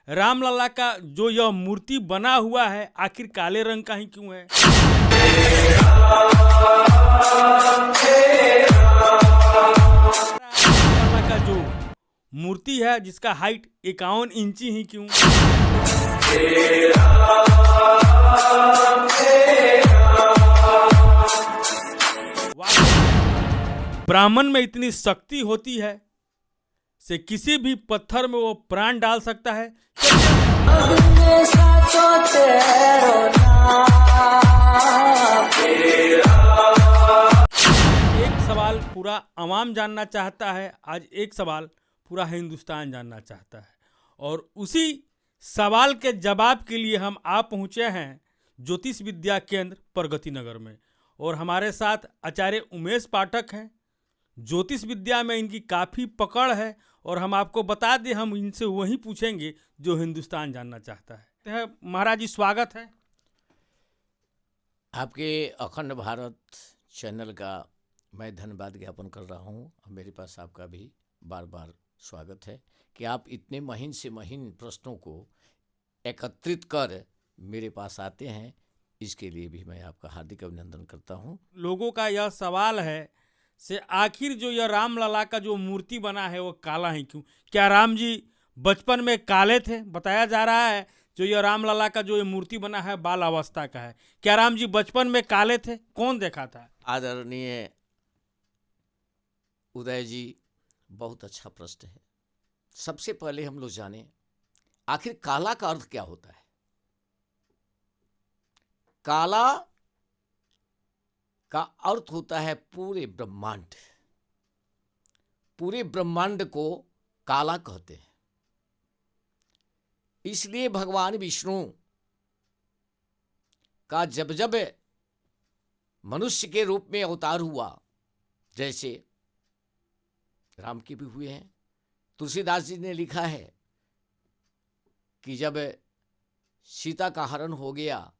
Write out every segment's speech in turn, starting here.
रामलला का जो यह मूर्ति बना हुआ है आखिर काले रंग का ही क्यों है? रामलला का जो मूर्ति है जिसका हाइट 51 इंची ही क्यों? ब्राह्मण में इतनी शक्ति होती है से किसी भी पत्थर में वो प्राण डाल सकता है। एक सवाल पूरा अवाम जानना चाहता है, आज एक सवाल पूरा हिंदुस्तान जानना चाहता है, और उसी सवाल के जवाब के लिए हम आ पहुंचे हैं ज्योतिष विद्या केंद्र प्रगति नगर में, और हमारे साथ आचार्य उमेश पाठक हैं। ज्योतिष विद्या में इनकी काफ़ी पकड़ है और हम आपको बता दें, हम इनसे वही पूछेंगे जो हिंदुस्तान जानना चाहता है। महाराज जी स्वागत है आपके अखंड भारत चैनल का। मैं धन्यवाद ज्ञापन कर रहा हूँ। मेरे पास आपका भी बार बार स्वागत है कि आप इतने महीन से महीन प्रश्नों को एकत्रित कर मेरे पास आते हैं। इसके लिए भी मैं आपका हार्दिक अभिनंदन करता हूँ। लोगों का यह सवाल है से आखिर जो यह रामलला का जो मूर्ति बना है वो काला है क्यों? क्या राम जी बचपन में काले थे? बताया जा रहा है जो यह रामलला का जो ये मूर्ति बना है बाल अवस्था का है। क्या राम जी बचपन में काले थे? कौन देखा था? आदरणीय उदय जी, बहुत अच्छा प्रश्न है। सबसे पहले हम लोग जाने आखिर काला का अर्थ क्या होता है। काला का अर्थ होता है पूरे ब्रह्मांड। पूरे ब्रह्मांड को काला कहते हैं। इसलिए भगवान विष्णु का जब जब मनुष्य के रूप में अवतार हुआ, जैसे राम के भी हुए हैं, तुलसीदास जी ने लिखा है कि जब सीता का हरण हो गया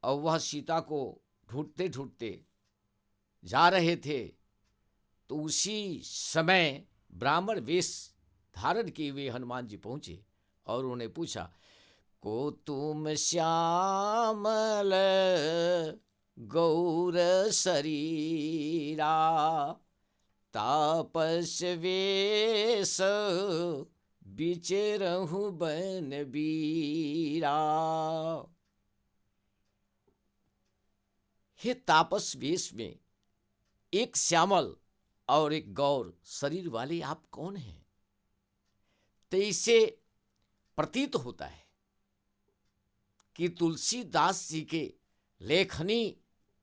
और वह सीता को ढूंढते ढूंढते जा रहे थे, तो उसी समय ब्राह्मण वेश धारण किए हुए हनुमान जी पहुंचे और उन्होंने पूछा, को तुम श्यामल गौर शरीरा तापस वेश बिचरहु बन बीरा। हे तापस वेश में एक श्यामल और एक गौर शरीर वाले आप कौन हैं? तो इससे प्रतीत होता है कि तुलसीदास जी के लेखनी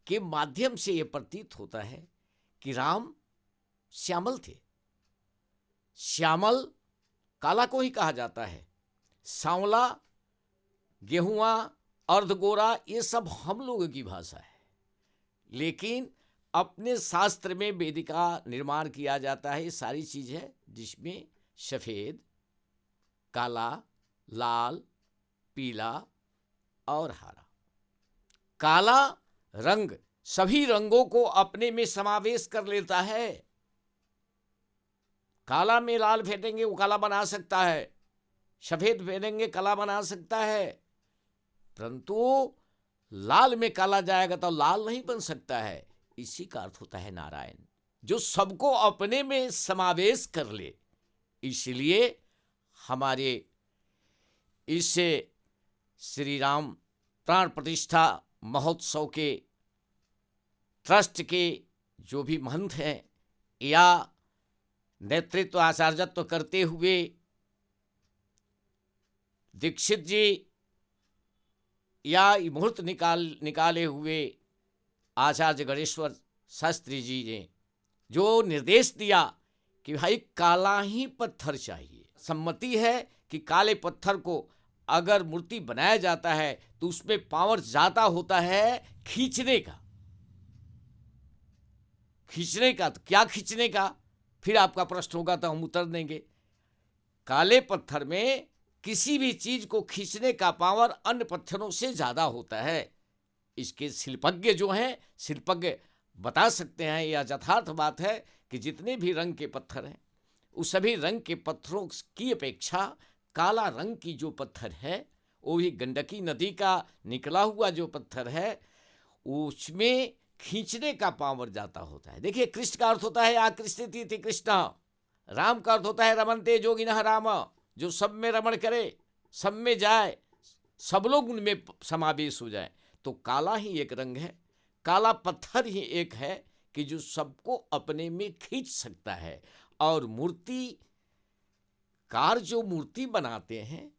के माध्यम से यह प्रतीत होता है कि राम श्यामल थे। श्यामल काला को ही कहा जाता है। सांवला, गेहुआ, अर्धगोरा, ये सब हम लोगों की भाषा है, लेकिन अपने शास्त्र में वेद का निर्माण किया जाता है। ये सारी चीज है जिसमें सफेद, काला, लाल, पीला और हरा। काला रंग सभी रंगों को अपने में समावेश कर लेता है। काला में लाल फेंटेंगे वो काला बना सकता है, सफेद फेंटेंगे काला बना सकता है, परंतु लाल में काला जाएगा तो लाल नहीं बन सकता है। इसी का अर्थ होता है नारायण, जो सबको अपने में समावेश कर ले। इसलिए हमारे इस श्री राम प्राण प्रतिष्ठा महोत्सव के ट्रस्ट के जो भी महंत हैं या नेतृत्व आचार्यत्व करते हुए दीक्षित जी या मुहूर्त निकाले हुए आचार्य गणेश्वर शास्त्री जी ने जो निर्देश दिया कि भाई काला ही पत्थर चाहिए। सम्मति है कि काले पत्थर को अगर मूर्ति बनाया जाता है तो उसमें पावर ज्यादा होता है खींचने का। तो क्या खींचने का, फिर आपका प्रश्न होगा तो हम उत्तर देंगे। काले पत्थर में किसी भी चीज को खींचने का पावर अन्य पत्थरों से ज्यादा होता है। इसके शिल्पज्ञ जो हैं, शिल्पज्ञ बता सकते हैं, यह यथार्थ बात है कि जितने भी रंग के पत्थर हैं उस सभी रंग के पत्थरों की अपेक्षा काला रंग की जो पत्थर है वो भी गंडकी नदी का निकला हुआ जो पत्थर है उसमें खींचने का पावर जाता होता है। देखिए, कृष्ण का अर्थ होता है आकृष्यति इति कृष्ण, राम का अर्थ होता है रमन्ते योगिनः राम, जो सब में रमण करे, सब में जाए, सब लोग उनमें समावेश हो जाए। तो काला ही एक रंग है, काला पत्थर ही एक है कि जो सबको अपने में खींच सकता है। और मूर्तिकार जो मूर्ति बनाते हैं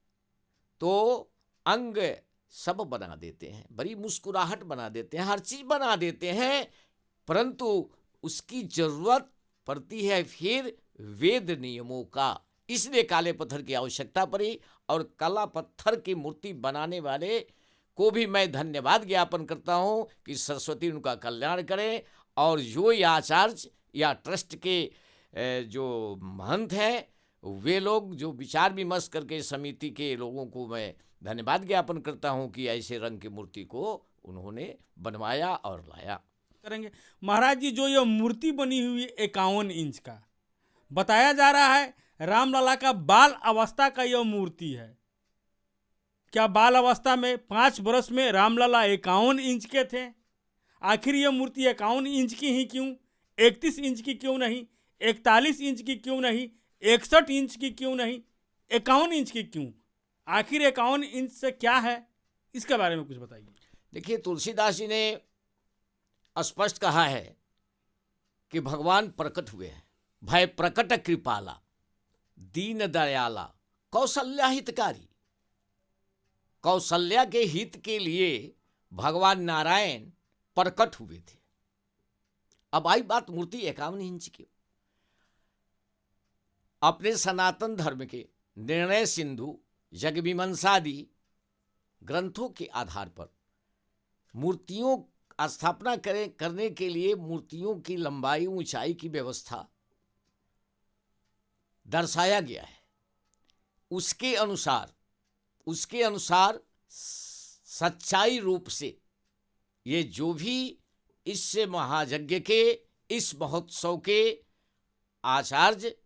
तो अंग सब बना देते हैं, बड़ी मुस्कुराहट बना देते हैं, हर चीज बना देते हैं, परंतु उसकी जरूरत पड़ती है फिर वेद नियमों का। इसलिए काले पत्थर की आवश्यकता पड़ी। और काला पत्थर की मूर्ति बनाने वाले को भी मैं धन्यवाद ज्ञापन करता हूं कि सरस्वती उनका कल्याण करें। और जो आचार्य या ट्रस्ट के जो महंत हैं वे लोग जो विचार विमर्श करके समिति के लोगों को मैं धन्यवाद ज्ञापन करता हूं कि ऐसे रंग की मूर्ति को उन्होंने बनवाया और लाया। करेंगे महाराज जी, जो यह मूर्ति बनी हुई 51 इंच का बताया जा रहा है, रामलला का बाल अवस्था का यह मूर्ति है। क्या बाल अवस्था में 5 वर्ष में रामलला 51 इंच के थे? आखिर यह मूर्ति 51 इंच की ही क्यों? 31 इंच की क्यों नहीं? 41 इंच की क्यों नहीं? 61 इंच की क्यों नहीं? 51 इंच की क्यों? आखिर 51 इंच से क्या है, इसके बारे में कुछ बताइए। देखिए, तुलसीदास जी ने स्पष्ट कहा है कि भगवान प्रकट हुए हैं, भय प्रकट कृपाला, दीन दयाला, कौशल्या हितकारी। कौशल्या के हित के लिए भगवान नारायण प्रकट हुए थे। अब आई बात मूर्ति 51 इंच की। अपने सनातन धर्म के निर्णय सिंधु जगमीमांसादि ग्रंथों के आधार पर मूर्तियों स्थापना करने के लिए मूर्तियों की लंबाई ऊंचाई की व्यवस्था दर्शाया गया है। उसके अनुसार सच्चाई रूप से ये जो भी इस महायज्ञ के इस महोत्सव के आचार्य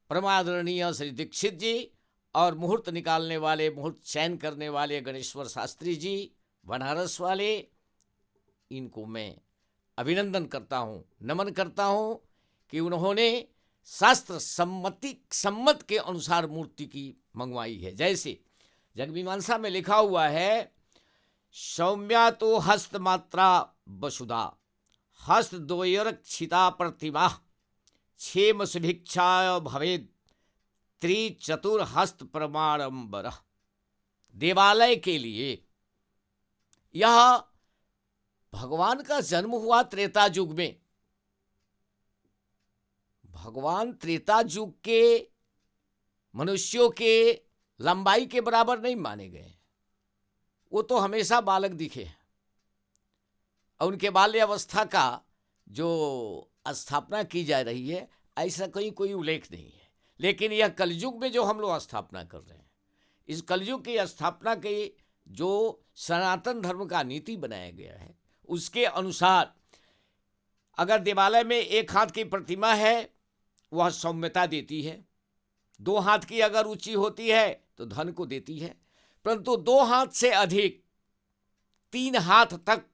परमादरणीय श्री दीक्षित जी और मुहूर्त निकालने वाले, मुहूर्त चयन करने वाले गणेश्वर शास्त्री जी बनारस वाले, इनको मैं अभिनंदन करता हूँ, नमन करता हूँ कि उन्होंने शास्त्र सम्मत के अनुसार मूर्ति की मंगवाई है। जैसे जगमीमांसा में लिखा हुआ है, सौम्या तो हस्त मात्रा वसुधा, हस्त द्वयरक्षिता प्रतिमा, क्षेम सुभिक्षा भवेद, त्रिचतुर्हस्त प्रमाणंबर। देवालय के लिए यह भगवान का जन्म हुआ त्रेता युग में। भगवान त्रेता युग के मनुष्यों के लंबाई के बराबर नहीं माने गए। वो तो हमेशा बालक दिखे हैं और उनके बाल्यावस्था का जो स्थापना की जा रही है ऐसा कहीं कोई उल्लेख नहीं है। लेकिन यह कलयुग में जो हम लोग स्थापना कर रहे हैं, इस कलयुग की स्थापना के जो सनातन धर्म का नीति बनाया गया है उसके अनुसार अगर देवालय में 1 हाथ की प्रतिमा है वह सौम्यता देती है, 2 हाथ की अगर ऊंची होती है तो धन को देती है, परंतु 2 हाथ से अधिक 3 हाथ तक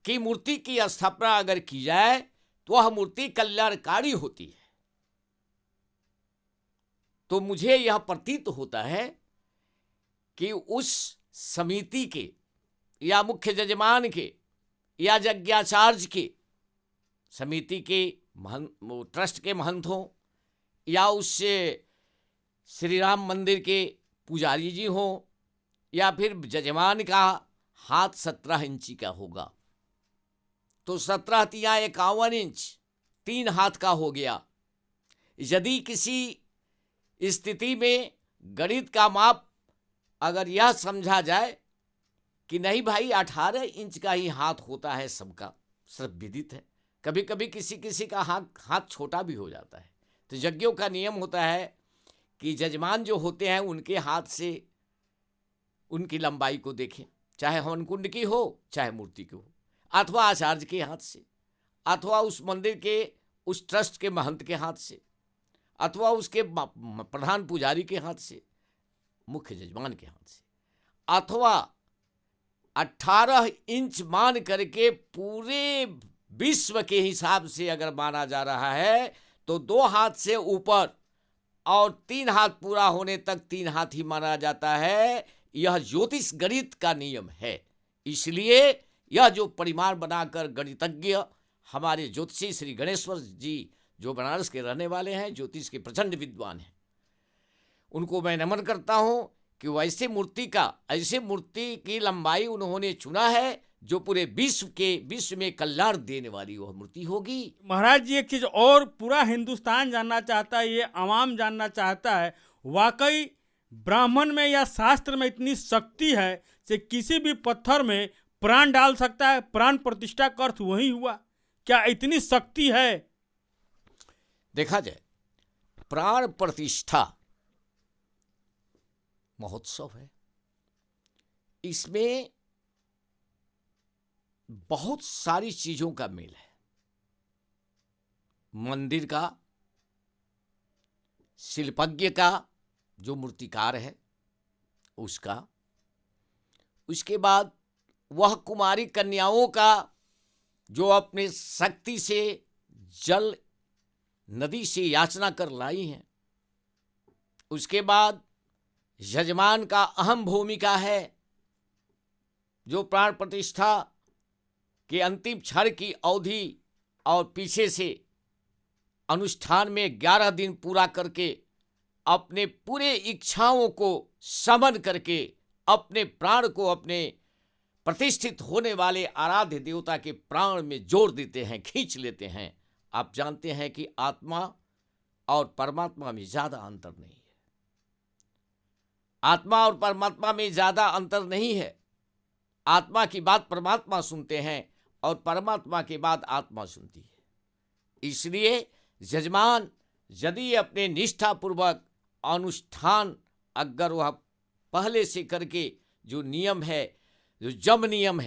की मूर्ति की स्थापना अगर की जाए तो वह मूर्ति कल्याणकारी होती है। तो मुझे यह प्रतीत होता है कि उस समिति के या मुख्य जजमान के या यज्ञाचार्य के, समिति के ट्रस्ट के महंत हों या उससे श्री राम मंदिर के पुजारी जी हों या फिर जजमान का हाथ 17 इंची का होगा। तो 17 तिया 51 इंच 3 हाथ का हो गया। यदि किसी स्थिति में गणित का माप अगर यह समझा जाए कि नहीं भाई 18 इंच का ही हाथ होता है सबका, सब विदित है। कभी कभी किसी का हाथ छोटा भी हो जाता है। तो यज्ञों का नियम होता है कि जजमान जो होते हैं उनके हाथ से उनकी लंबाई को देखें, चाहे हवन कुंड की हो चाहे मूर्ति की हो, अथवा आचार्य के हाथ से, अथवा उस मंदिर के उस ट्रस्ट के महंत के हाथ से, अथवा उसके प्रधान पुजारी के हाथ से, मुख्य जजमान के हाथ से, अथवा 18 इंच मान करके पूरे विश्व के हिसाब से अगर माना जा रहा है तो 2 हाथ से ऊपर और 3 हाथ पूरा होने तक 3 हाथ ही माना जाता है। यह ज्योतिष गणित का नियम है। इसलिए यह जो परिमाण बनाकर गणितज्ञ हमारे ज्योतिषी श्री गणेश्वर जी, जो बनारस के रहने वाले हैं, ज्योतिष के प्रचंड विद्वान हैं, उनको मैं नमन करता हूं कि वैसे मूर्ति की लंबाई उन्होंने चुना है जो पूरे विश्व में कल्याण देने वाली वह मूर्ति होगी। महाराज जी, एक चीज और पूरा हिंदुस्तान जानना चाहता है, ये आवाम जानना चाहता है, वाकई ब्राह्मण में या शास्त्र में इतनी शक्ति है कि किसी भी पत्थर में प्राण डाल सकता है? प्राण प्रतिष्ठा का अर्थ वही हुआ, क्या इतनी शक्ति है? देखा जाए, प्राण प्रतिष्ठा महोत्सव है, इसमें बहुत सारी चीजों का मेल है। मंदिर का, शिल्पज्ञ का, जो मूर्तिकार है उसका, उसके बाद वह कुमारी कन्याओं का जो अपने शक्ति से जल नदी से याचना कर लाई हैं, उसके बाद यजमान का अहम भूमिका है, जो प्राण प्रतिष्ठा के अंतिम क्षण की अवधि और पीछे से अनुष्ठान में 11 दिन पूरा करके अपने पूरे इच्छाओं को समन करके अपने प्राण को अपने प्रतिष्ठित होने वाले आराध्य देवता के प्राण में जोड़ देते हैं, खींच लेते हैं। आप जानते हैं कि आत्मा और परमात्मा में ज्यादा अंतर नहीं है। आत्मा और परमात्मा में ज्यादा अंतर नहीं है। आत्मा की बात परमात्मा सुनते हैं और परमात्मा की बात आत्मा सुनती है। इसलिए यजमान यदि अपने निष्ठापूर्वक अनुष्ठान अगर वह पहले से करके, जो नियम है, जो जम नियम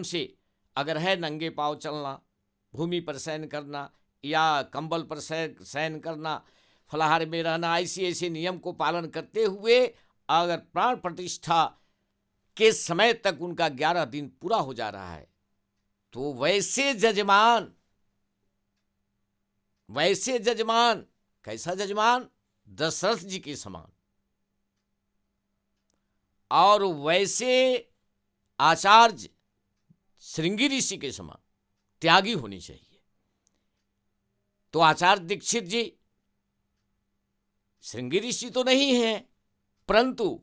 से अगर है नंगे पांव चलना, भूमि पर शयन करना या कंबल पर शयन करना, फलाहार में रहना, ऐसे नियम को पालन करते हुए अगर प्राण प्रतिष्ठा के समय तक उनका 11 दिन पूरा हो जा रहा है, तो वैसे जजमान कैसा जजमान? दशरथ जी के समान, और वैसे आचार्य श्रृंगी ऋषि के समान त्यागी होनी चाहिए। तो आचार्य दीक्षित जी श्रृंगी ऋषि तो नहीं है, परंतु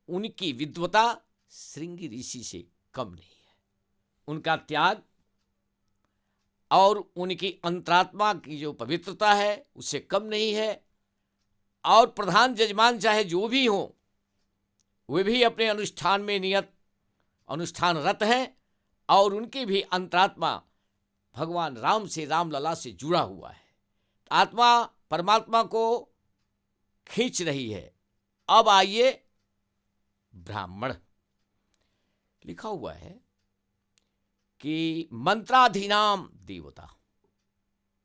उनकी विद्वता श्रृंगी ऋषि से कम नहीं है। उनका त्याग और उनकी अंतरात्मा की जो पवित्रता है उससे कम नहीं है। और प्रधान जजमान चाहे जो भी हों, वे भी अपने अनुष्ठान में नियत अनुष्ठानरत हैं और उनकी भी अंतरात्मा भगवान राम से, रामलला से जुड़ा हुआ है। आत्मा परमात्मा को खींच रही है। अब आइए, ब्राह्मण लिखा हुआ है कि मंत्राधीनाम देवता,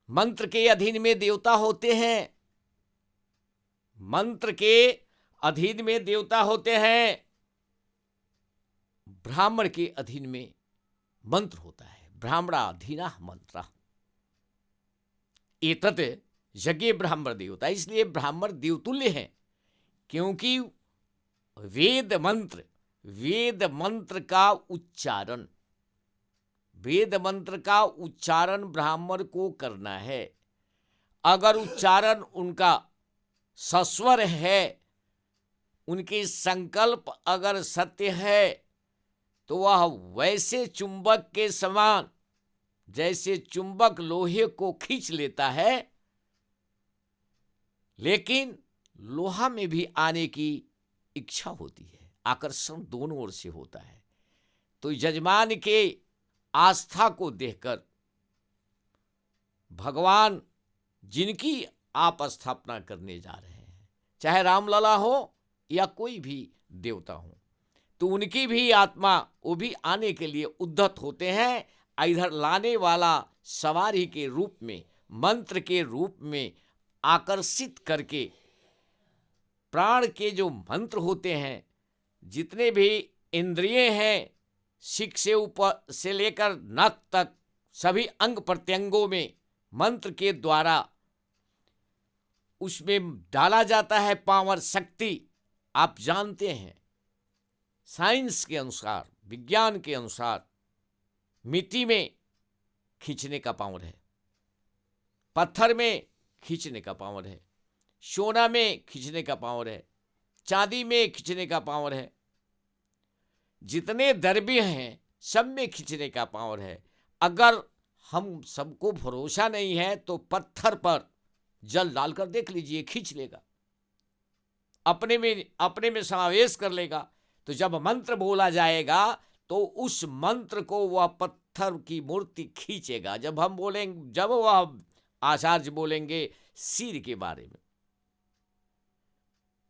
मंत्र के अधीन में देवता होते हैं, मंत्र के अधीन में देवता होते हैं, ब्राह्मण के अधीन में मंत्र होता है। ब्राह्मणाधीना मंत्र एतत् यज्ञ ब्राह्मण देवता। इसलिए ब्राह्मण देवतुल्य हैं, क्योंकि वेद मंत्र का उच्चारण ब्राह्मण को करना है। अगर उच्चारण उनका सस्वर है, उनके संकल्प अगर सत्य है, तो वह वैसे चुंबक के समान, जैसे चुंबक लोहे को खींच लेता है, लेकिन लोहा में भी आने की इच्छा होती है, आकर्षण दोनों ओर से होता है। तो यजमान के आस्था को देखकर भगवान जिनकी आप स्थापना करने जा रहे हैं, चाहे रामलला हो या कोई भी देवता हो, तो उनकी भी आत्मा, वो भी आने के लिए उद्यत होते हैं। इधर लाने वाला सवारी के रूप में मंत्र के रूप में आकर्षित करके प्राण के जो मंत्र होते हैं, जितने भी इंद्रिय हैं, शिख से ऊपर से लेकर नख तक सभी अंग प्रत्यंगों में मंत्र के द्वारा उसमें डाला जाता है पावर, शक्ति। आप जानते हैं साइंस के अनुसार, विज्ञान के अनुसार मिट्टी में खींचने का पावर है, पत्थर में खींचने का पावर है, सोना में खींचने का पावर है, चांदी में खींचने का पावर है, जितने द्रव्य हैं सब में खींचने का पावर है। अगर हम सबको भरोसा नहीं है तो पत्थर पर जल डालकर देख लीजिए, खींच लेगा, अपने में समावेश कर लेगा। तो जब मंत्र बोला जाएगा तो उस मंत्र को वह पत्थर की मूर्ति खींचेगा। जब हम बोलेंगे, जब वह आचार्य बोलेंगे सिर के बारे में,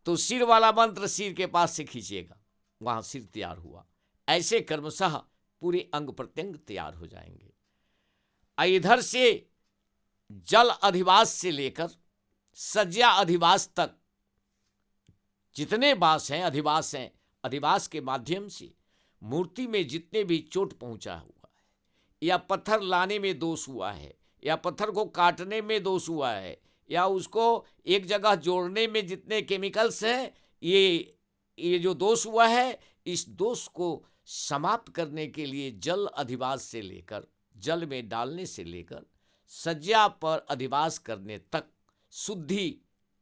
तो सिर वाला मंत्र सिर के पास से खींचेगा, वहां सिर तैयार हुआ। ऐसे कर्मशः पूरे अंग प्रत्यंग तैयार हो जाएंगे। इधर से जल अधिवास से लेकर सज्जा अधिवास तक जितने वास हैं, अधिवास हैं, अधिवास के माध्यम से मूर्ति में जितने भी चोट पहुंचा हुआ है, या पत्थर लाने में दोष हुआ है, या पत्थर को काटने में दोष हुआ है, या उसको एक जगह जोड़ने में जितने केमिकल्स हैं, ये जो दोष हुआ है, इस दोष को समाप्त करने के लिए जल अधिवास से लेकर, जल में डालने से लेकर सज्जा पर अधिवास करने तक शुद्धि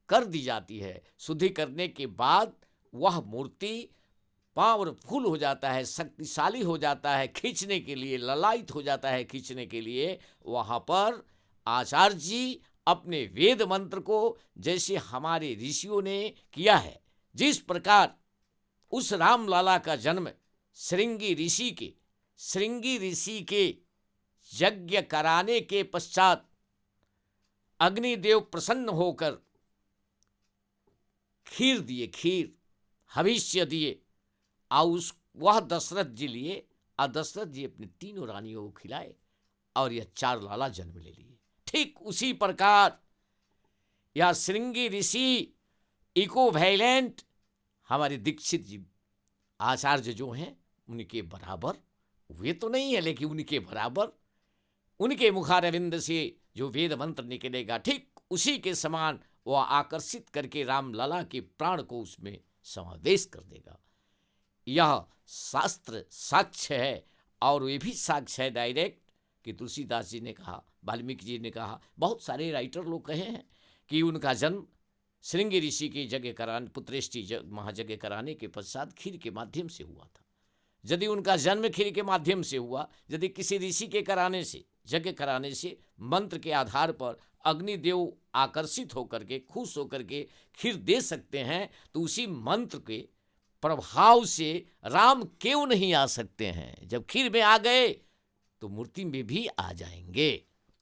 कर दी जाती है। शुद्धि करने के बाद वह मूर्ति पावरफुल हो जाता है, शक्तिशाली हो जाता है, खींचने के लिए ललायित हो जाता है। खींचने के लिए वहाँ पर आचार्य जी अपने वेद मंत्र को, जैसे हमारे ऋषियों ने किया है, जिस प्रकार उस रामलाला का जन्म श्रृंगी ऋषि के यज्ञ कराने के पश्चात अग्निदेव प्रसन्न होकर खीर दिए, खीर हविष्य दिए, और वह दशरथ जी लिए, और दशरथ जी अपने तीनों रानियों को खिलाए, और यह 4 लाला जन्म ले लिए। ठीक उसी प्रकार यह श्रृंगी ऋषि इकोवैलेंट हमारे दीक्षित जी आचार्य जो हैं, उनके बराबर, वे तो नहीं है लेकिन उनके बराबर, उनके मुखारविंद से जो वेद मंत्र निकलेगा, ठीक उसी के समान वह आकर्षित करके रामलला के प्राण को उसमें समावेश कर देगा। यह शास्त्र साक्ष्य है, और वे भी साक्ष्य है डायरेक्ट, कि तुलसीदास जी ने कहा, वाल्मीकि जी ने कहा, बहुत सारे राइटर लोग कहे हैं कि उनका जन्म श्रृंगी ऋषि की जगह कराने, पुत्रेष्टि महायज्ञ कराने के पश्चात खीर के माध्यम से हुआ था। यदि उनका जन्म खीर के माध्यम से हुआ, यदि किसी ऋषि के कराने से, यज्ञ कराने से, मंत्र के आधार पर अग्निदेव आकर्षित होकर के, खुश होकर के खीर दे सकते हैं, तो उसी मंत्र के प्रभाव से राम क्यों नहीं आ सकते हैं? जब खीर में आ गए तो मूर्ति में भी आ जाएंगे।